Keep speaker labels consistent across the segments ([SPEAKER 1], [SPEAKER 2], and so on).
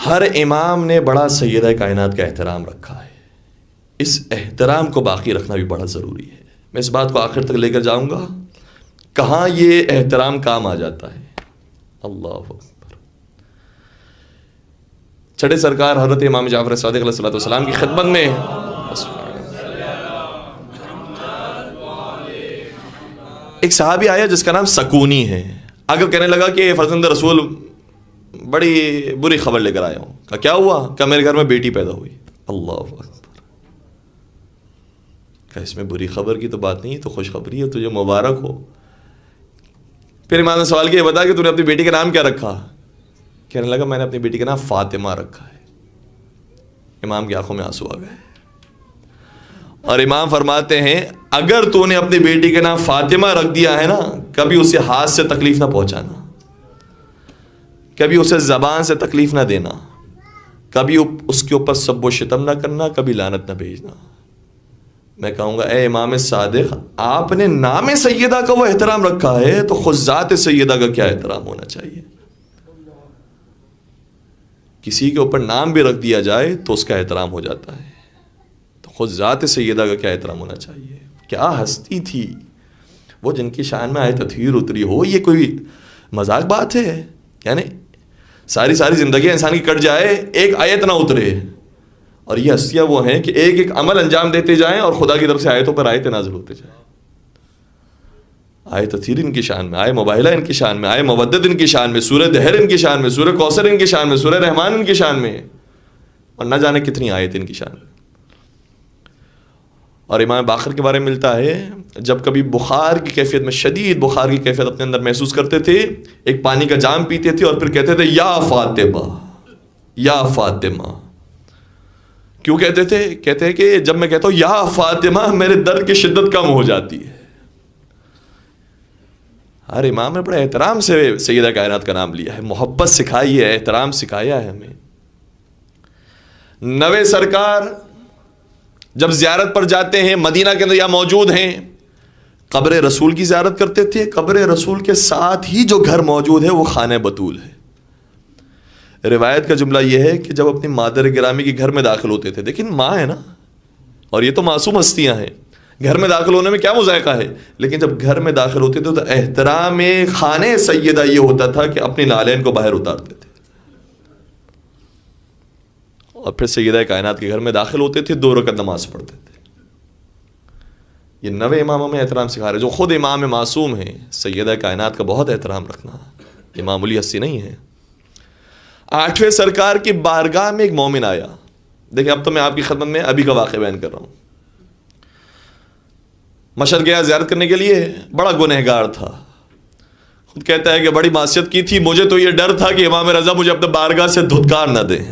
[SPEAKER 1] ہر امام نے بڑا سیدہ کائنات کا احترام رکھا ہے. اس احترام کو باقی رکھنا بھی بڑا ضروری ہے. میں اس بات کو آخر تک لے کر جاؤں گا. کہاں یہ احترام کام آ جاتا ہے. اللہ اکبر. چھٹے سرکار حضرت امام جعفر صادق علیہ السلام کی خدمت میں ایک صحابی آیا جس کا نام سکونی ہے. اگر کہنے لگا کہ فرزند رسول بڑی بری خبر لے کر آیا ہوں. کہا کیا ہوا؟ کہ میرے گھر میں بیٹی پیدا ہوئی. اللہ اکبر. کہ اس میں بری خبر کی تو بات نہیں ہے، تو خوشخبری ہے، تجھے مبارک ہو. پھر امام نے سوال کیا بتا کہ تو نے اپنی بیٹی کا نام کیا رکھا؟ کہنے لگا میں نے اپنی بیٹی کا نام فاطمہ رکھا ہے. امام کی آنکھوں میں آنسو آ گئے اور امام فرماتے ہیں اگر تو نے اپنی بیٹی کا نام فاطمہ رکھ دیا ہے نا، کبھی اسے ہاتھ سے تکلیف نہ پہنچانا، کبھی اسے زبان سے تکلیف نہ دینا، کبھی اس کے اوپر سب و شتم نہ کرنا، کبھی لعنت نہ بھیجنا. میں کہوں گا اے امام صادق، آپ نے نام سیدہ کا وہ احترام رکھا ہے تو خود ذات سیدہ کا کیا احترام ہونا چاہیے. کسی کے اوپر نام بھی رکھ دیا جائے تو اس کا احترام ہو جاتا ہے، تو خود ذات سیدہ کا کیا احترام ہونا چاہیے. کیا ہستی تھی وہ جن کی شان میں آیت تطہیر اتری ہو. یہ کوئی مذاق بات ہے؟ یعنی ساری زندگی انسان کی کٹ جائے، ایک آیت نہ اترے. اور یہ ہستیاں وہ ہیں کہ ایک ایک عمل انجام دیتے جائیں اور خدا کی طرف سے آیتوں پر آیتیں نازل ہوتے جائیں. آیت تطہیر ان کی شان میں، آئے مباہلہ ان کی شان میں، آئے مودت ان کی شان میں، سورہ دہر ان کی شان میں، سورہ کوثر ان کی شان میں، سورہ رحمان ان کی شان میں، اور نہ جانے کتنی آیت ان کی شان میں. اور امام باقر کے بارے میں ملتا ہے جب کبھی بخار کی کیفیت میں، شدید بخار کی کیفیت اپنے اندر محسوس کرتے تھے، ایک پانی کا جام پیتے تھے اور پھر کہتے تھے یا فاطمہ یا فاطمہ. کیوں کہتے تھے؟ کہتے ہیں کہ جب میں کہتا ہوں یا فاطمہ میرے درد کی شدت کم ہو جاتی ہے. ہر امام نے بڑے احترام سے سیدہ کائنات کا نام لیا ہے، محبت سکھائی ہے، احترام سکھایا ہے ہمیں. نوے سرکار جب زیارت پر جاتے ہیں، مدینہ کے اندر یا موجود ہیں، قبر رسول کی زیارت کرتے تھے. قبر رسول کے ساتھ ہی جو گھر موجود ہے وہ خانہ بطول ہے. روایت کا جملہ یہ ہے کہ جب اپنی مادر گرامی کے گھر میں داخل ہوتے تھے، لیکن ماں ہے نا، اور یہ تو معصوم ہستیاں ہیں، گھر میں داخل ہونے میں کیا مذائقہ ہے، لیکن جب گھر میں داخل ہوتے تھے تو احترام خانہ سیدہ یہ ہوتا تھا کہ اپنی نالین کو باہر اتارتے تھے اور پھر سیدہ کائنات کے گھر میں داخل ہوتے تھے، 2 رکعت نماز پڑھتے تھے. یہ نوے اماموں میں احترام سکھا رہے جو خود امام معصوم ہیں. سیدہ کائنات کا بہت احترام رکھنا، یہ معمولی ہستی نہیں ہے. 8ویں سرکار کی بارگاہ میں ایک مومن آیا. دیکھیں اب تو میں آپ کی خدمت میں ابھی کا واقعہ بیان کر رہا ہوں. مشہد گیا زیارت کرنے کے لیے، بڑا گنہگار تھا. خود کہتا ہے کہ بڑی معصیت کی تھی، مجھے تو یہ ڈر تھا کہ امام رضا مجھے اپنے بارگاہ سے دھتکار نہ دیں.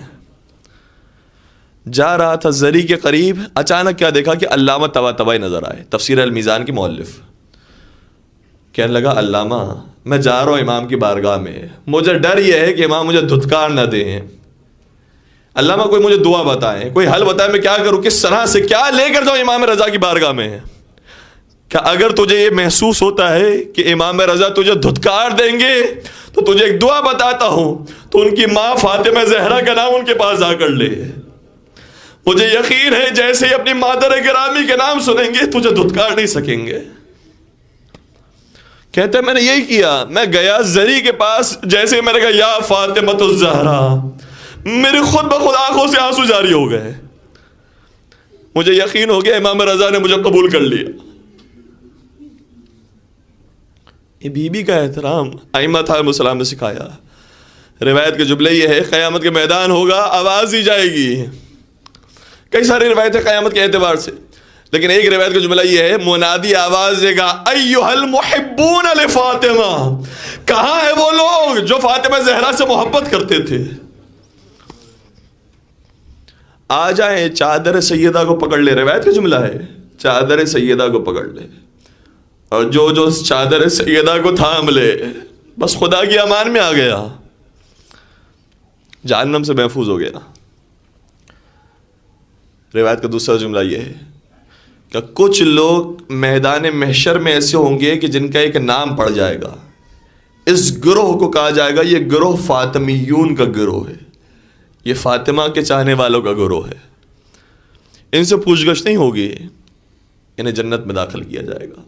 [SPEAKER 1] جا رہا تھا زری کے قریب، اچانک کیا دیکھا کہ علامہ طباطبائی نظر آئے، تفسیر المیزان کے مؤلف. کہنے لگا علامہ میں جا رہا ہوں امام کی بارگاہ میں، مجھے ڈر یہ ہے کہ امام مجھے دھتکار نہ دیں. علامہ کوئی مجھے دعا بتائیں، کوئی حل بتائیں، میں کیا کروں، کس طرح سے کیا لے کر جاؤں امام رضا کی بارگاہ میں. کہ اگر تجھے یہ محسوس ہوتا ہے کہ امام رضا تجھے دھتکار دیں گے تو تجھے ایک دعا بتاتا ہوں، تو ان کی ماں فاطمہ زہرا کا نام ان کے پاس جا کر لے. مجھے یقین ہے جیسے ہی اپنی مادر گرامی کے نام سنیں گے تجھے دھتکار نہیں سکیں گے. کہتے ہیں میں نے یہی کیا، میں گیا زری کے پاس، جیسے میں نے کہا یا فاطمہ الزہرا، میری خود بخود آنکھوں سے آنسو جاری ہو گئے. مجھے یقین ہو گیا امام رضا نے مجھے قبول کر لیا. یہ بی بی کا احترام ائمہ علیہم السلام نے سکھایا. روایت کے جملے یہ ہے قیامت کے میدان ہوگا، آواز دی جائے گی. کئی ساری روایتیں قیامت کے اعتبار سے، لیکن ایک روایت کا جملہ یہ ہے منادی آواز دے گا ایھا المحبون لفاطمہ، کہاں ہے وہ لوگ جو فاطمہ زہرا سے محبت کرتے تھے. آ جائیں چادر سیدہ کو پکڑ لے. روایت کا جملہ ہے چادر سیدہ کو پکڑ لے، اور جو چادر سیدہ کو تھام لے بس خدا کی امان میں آ گیا، جہنم سے محفوظ ہو گیا. روایت کا دوسرا جملہ یہ ہے کہ کچھ لوگ میدان محشر میں ایسے ہوں گے کہ جن کا ایک نام پڑ جائے گا، اس گروہ کو کہا جائے گا یہ گروہ فاطمیون کا گروہ ہے، یہ فاطمہ کے چاہنے والوں کا گروہ ہے، ان سے پوچھ گچھ نہیں ہوگی، انہیں جنت میں داخل کیا جائے گا۔